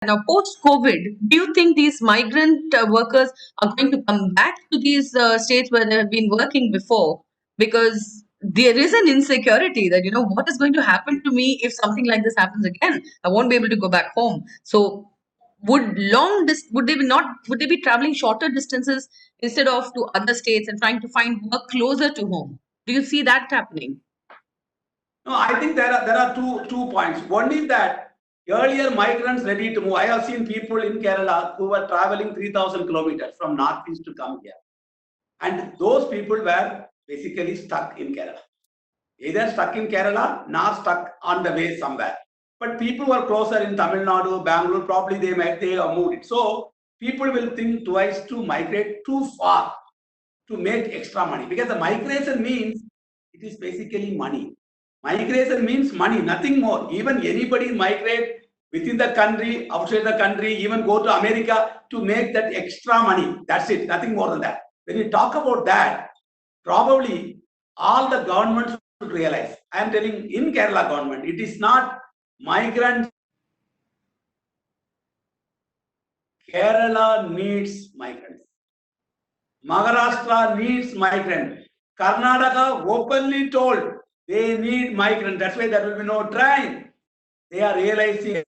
now post-COVID, do you think these migrant workers are going to come back to these states where they have been working before? Because there is an insecurity that, what is going to happen to me if something like this happens again? I won't be able to go back home. So would they be traveling shorter distances instead of to other states and trying to find work closer to home? Do you see that happening? No, I think there are two points. One is that earlier migrants ready to move. I have seen people in Kerala who were traveling 3,000 kilometers from northeast to come here, and those people were basically stuck in Kerala, either stuck in Kerala, not stuck on the way somewhere. But people who are closer in Tamil Nadu, Bangalore, probably they have moved it. So people will think twice to migrate too far to make extra money, because the migration means it is basically money. Migration means money, nothing more. Even anybody migrate within the country, outside the country, even go to America to make that extra money. That's it, nothing more than that. When you talk about that, probably all the governments should realize. I am telling in Kerala government, it is not migrants. Kerala needs migrants. Maharashtra needs migrants. Karnataka openly told they need migrants. That's why there will be no train. They are realizing.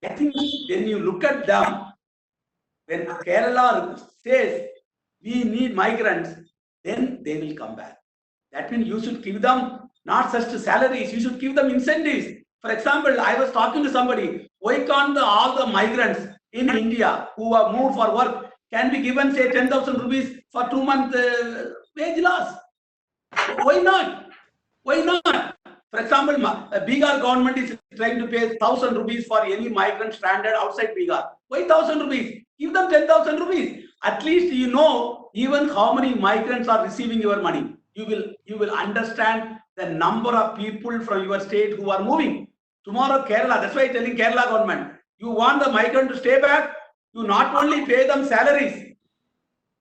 I think when you look at them, when Kerala says we need migrants, then they will come back. That means you should give them not just salaries, you should give them incentives. For example, I was talking to somebody, why can't all the migrants in India who have moved for work can be given, say, 10,000 rupees for 2 month wage loss? Why not? Why not? For example, Bihar government is trying to pay 1,000 rupees for any migrant stranded outside Bihar. Why 1,000 rupees? Give them 10,000 rupees. At least you know even how many migrants are receiving your money. You will understand the number of people from your state who are moving. Tomorrow Kerala, that's why I'm telling Kerala government, you want the migrant to stay back, you not only pay them salaries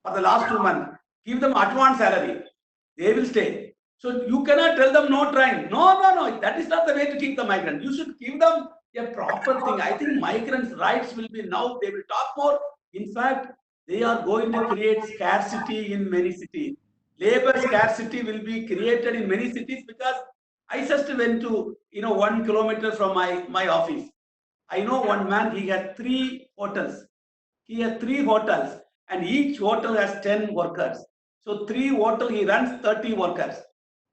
for the last 2 months, give them advance salary, they will stay. So you cannot tell them no train. No. That is not the way to keep the migrant. You should give them a proper thing. I think migrants' rights will be now, they will talk more. In fact, they are going to create scarcity in many cities. Labor scarcity will be created in many cities, because I just went to 1 kilometer from my office. I know one man, he had 3 hotels. He has 3 hotels, and each hotel has 10 workers. So 3 hotels, he runs 30 workers.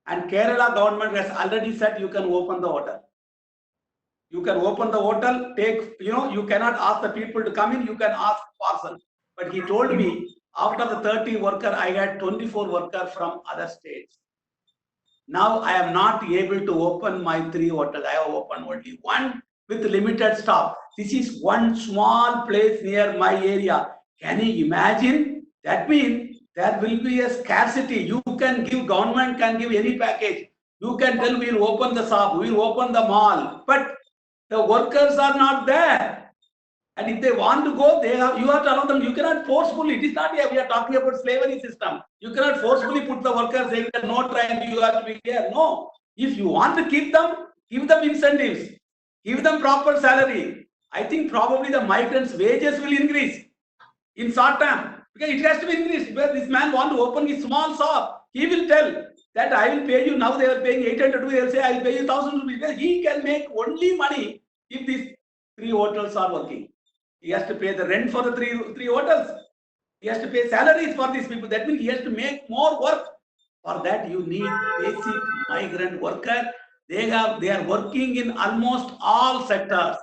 And Kerala government has already said you can open the hotel. You can open the hotel, you cannot ask the people to come in, you can ask parcel. But he told me after the 30 worker, I had 24 workers from other states. Now I am not able to open my 3 hotels. I have opened only one with limited staff. This is one small place near my area. Can you imagine? That means there will be a scarcity. You can give, government can give any package. You can tell we'll open the shop, we'll open the mall, but the workers are not there. And if they want to go, you have to allow them. You cannot forcefully. It is not here. We are talking about slavery system. You cannot forcefully put the workers saying that no train, you have to be here. No. If you want to keep them, give them incentives, give them proper salary. I think probably the migrants' wages will increase in short term, because it has to be increased. Where this man want to open his small shop, he will tell that I will pay you. Now they are paying 800 rupees. They will say I will pay you 1,000 rupees. Because he can make only money if these 3 hotels are working. He has to pay the rent for the three hotels. He has to pay salaries for these people. That means he has to make more work. For that, you need basic migrant worker. They are working in almost all sectors: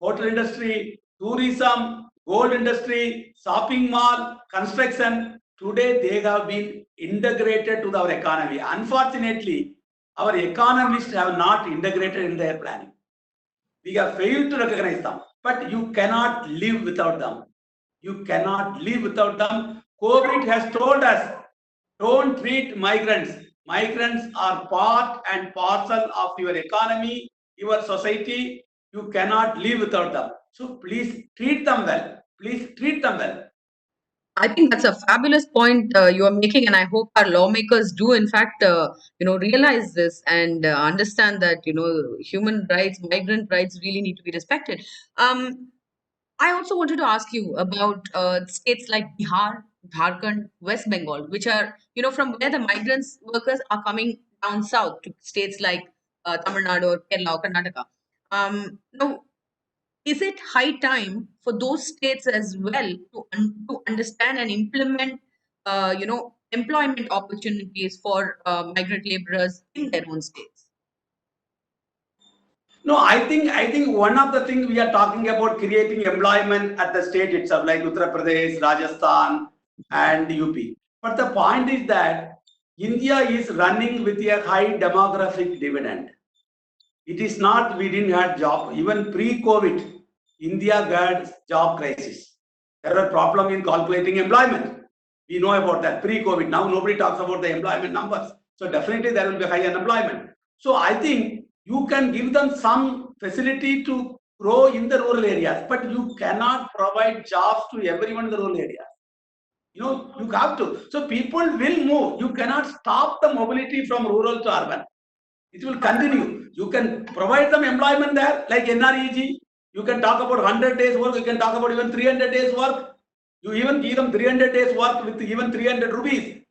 hotel industry, tourism, gold industry, shopping mall, construction. Today, they have been integrated to our economy. Unfortunately, our economists have not integrated in their planning. We have failed to recognize them, but you cannot live without them. You cannot live without them. COVID has told us, don't treat migrants. Migrants are part and parcel of your economy, your society. You cannot live without them. So please treat them well. Please treat them well. I think that's a fabulous point you are making, and I hope our lawmakers do, in fact, realize this and understand that human rights, migrant rights, really need to be respected. Um, I also wanted to ask you about states like Bihar, Jharkhand, West Bengal, which are, from where the migrants workers are coming down south to states like Tamil Nadu or Kerala or Karnataka. Now, is it high time for those states as well to understand and implement, employment opportunities for migrant laborers in their own states? No, I think one of the things we are talking about creating employment at the state itself, like Uttar Pradesh, Rajasthan, and UP. But the point is that India is running with a high demographic dividend. It is not we didn't have job. Even pre-COVID, India got job crisis. There were problem in calculating employment. We know about that pre-COVID. Now nobody talks about the employment numbers. So definitely there will be high unemployment. So I think you can give them some facility to grow in the rural areas, but you cannot provide jobs to everyone in the rural areas. You have to. So people will move. You cannot stop the mobility from rural to urban. It will continue. You can provide them employment there, like NREG. You can talk about 100 days work. You can talk about even 300 days work. You even give them 300 days work with even 300 rupees.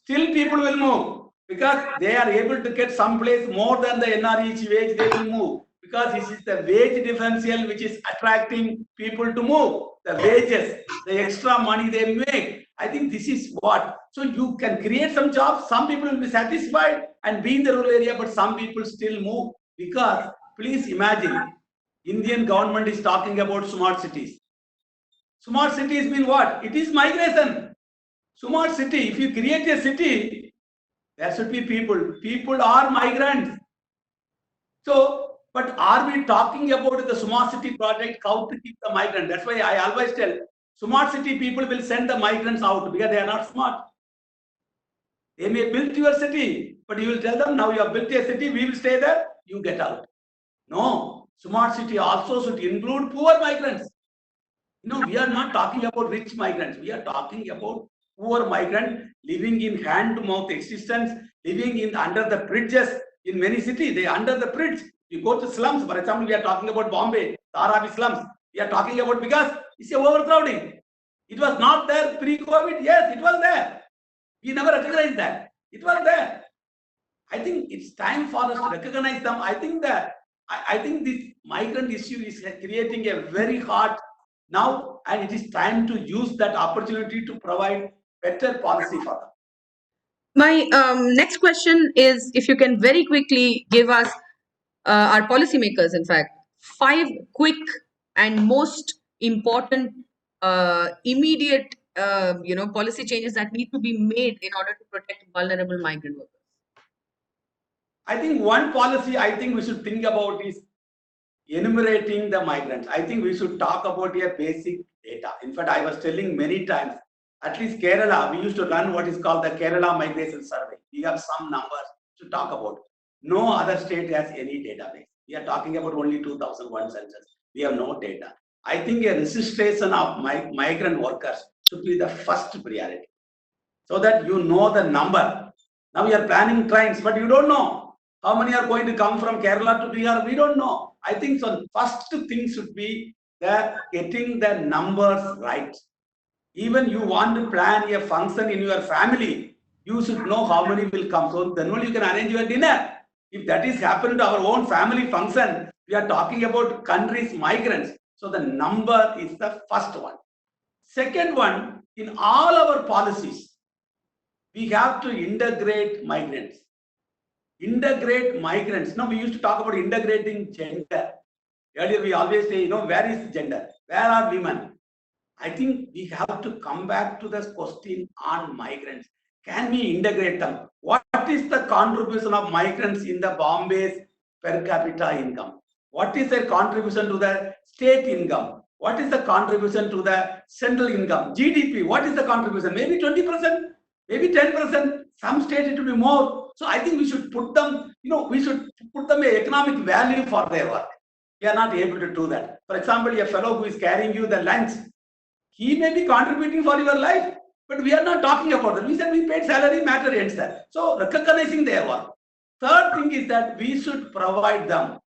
Still people will move because they are able to get someplace more than the NREG wage, they will move. Because this is the wage differential which is attracting people to move. The wages, the extra money they make. I think this is what. So you can create some jobs. Some people will be satisfied and be in the rural area, but some people still move because please imagine, Indian government is talking about smart cities. Smart cities mean what? It is migration. Smart city, if you create a city, there should be people. People are migrants. So, but are we talking about the smart city project, how to keep the migrant? That's why I always tell, smart city people will send the migrants out because they are not smart. They may build your city, but you will tell them, now you have built a city, we will stay there, you get out. No, smart city also should include poor migrants. We are not talking about rich migrants. We are talking about poor migrant living in hand-to-mouth existence, living in under the bridges in many cities. They under the bridge. You go to slums, for example, we are talking about Bombay, Dharavi slums. We are talking about because it's a overcrowding. It was not there pre-COVID. Yes, it was there. We never recognized that. It was there. I think it's time for us to recognize them. I think this migrant issue is creating a very hard now, and it is time to use that opportunity to provide better policy for them. My next question is if you can very quickly give us, our policymakers, in fact, 5 quick and most important, immediate, policy changes that need to be made in order to protect vulnerable migrant workers. I think one policy I think we should think about is enumerating the migrants. I think we should talk about a basic data. In fact, I was telling many times, at least Kerala, we used to run what is called the Kerala Migration Survey. We have some numbers to talk about. No other state has any database. We are talking about only 2001 census. We have no data. I think a registration of migrant workers should be the first priority so that you know the number. Now we are planning trains, but you don't know how many are going to come from Kerala to Bihar. We don't know. I think so. First thing should be that getting the numbers right. Even you want to plan a function in your family, you should know how many will come. So then only you can arrange your dinner. If that is happening to our own family function, we are talking about countries' migrants. So the number is the first one. Second one, in all our policies, we have to integrate migrants. Integrate migrants. Now we used to talk about integrating gender. Earlier we always say, where is gender? Where are women? I think we have to come back to this question on migrants. Can we integrate them? What is the contribution of migrants in the Bombay's per capita income? What is their contribution to the state income? What is the contribution to the central income? GDP, what is the contribution? Maybe 20%, maybe 10%. Some states it will be more. So I think we should put them, we should put them an economic value for their work. We are not able to do that. For example, a fellow who is carrying you the lunch, he may be contributing for your life, but we are not talking about that. We said we paid salary, matter ends there. So recognizing their work. Third thing is that we should provide them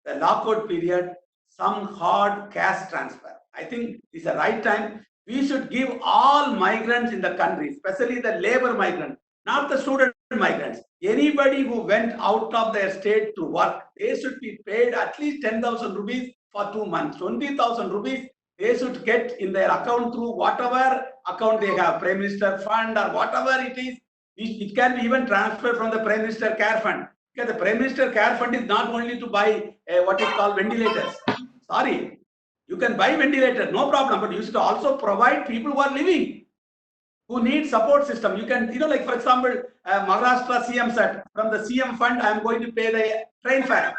the lockout period, some hard cash transfer. I think it's the right time. We should give all migrants in the country, especially the labor migrants, not the student migrants. Anybody who went out of their state to work, they should be paid at least 10,000 rupees for 2 months. 20,000 rupees they should get in their account through whatever account they have, Prime Minister Fund or whatever it is. It can be even transferred from the Prime Minister Care Fund. Because the Prime Minister Care Fund is not only to buy what is called ventilators. Sorry, you can buy ventilators, no problem, but you should also provide people who are living, who need support system. You can, like for example, Maharashtra CM said, from the CM fund, I am going to pay the train fare.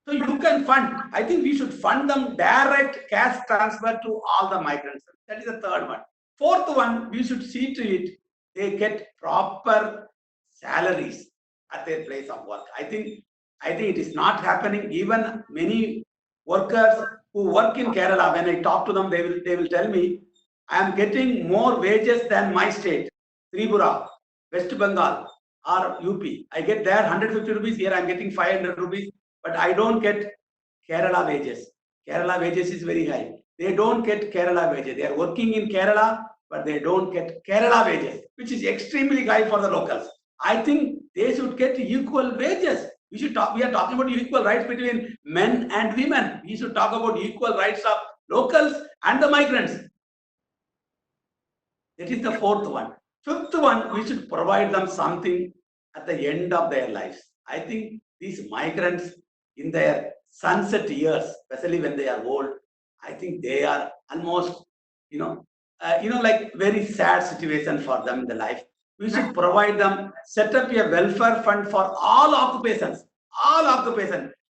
So you can fund. I think we should fund them direct cash transfer to all the migrants. That is the third one. Fourth one, we should see to it they get proper salaries at their place of work. I think it is not happening. Even many workers who work in Kerala, when I talk to them, they will tell me, I am getting more wages than my state, Tripura, West Bengal, or UP. I get there 150 rupees. Here I am getting 500 rupees. But I don't get Kerala wages. Kerala wages is very high. They don't get Kerala wages. They are working in Kerala, but they don't get Kerala wages, which is extremely high for the locals. I think they should get equal wages. We are talking about equal rights between men and women. We should talk about equal rights of locals and the migrants. That is the fourth one. Fifth one, we should provide them something at the end of their lives. I think these migrants in their sunset years, especially when they are old, I think they are almost, like very sad situation for them in the life. We should provide them, set up a welfare fund for all occupations,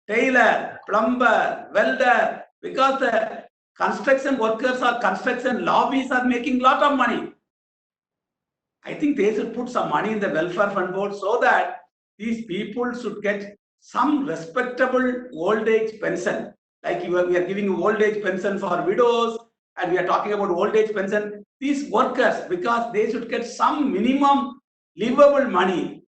tailor, plumber, welder, because the construction workers or construction lobbies are making a lot of money. I think they should put some money in the welfare fund board so that these people should get some respectable old age pension. Like we are giving old age pension for widows, and we are talking about old age pension. These workers, because they should get some minimum livable money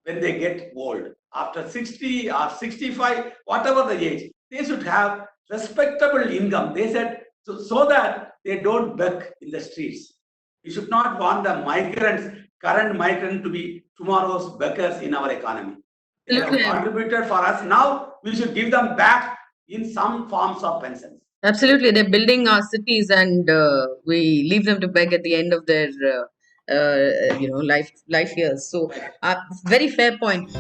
when they get old. After 60 or 65, whatever the age, they should have respectable income. They said so that they don't beg in the streets. We should not want the current migrants, to be tomorrow's beggars in our economy. They have contributed for us. Now we should give them back in some forms of pensions. Absolutely, they're building our cities, and we leave them to beg at the end of their life years. So, very fair point.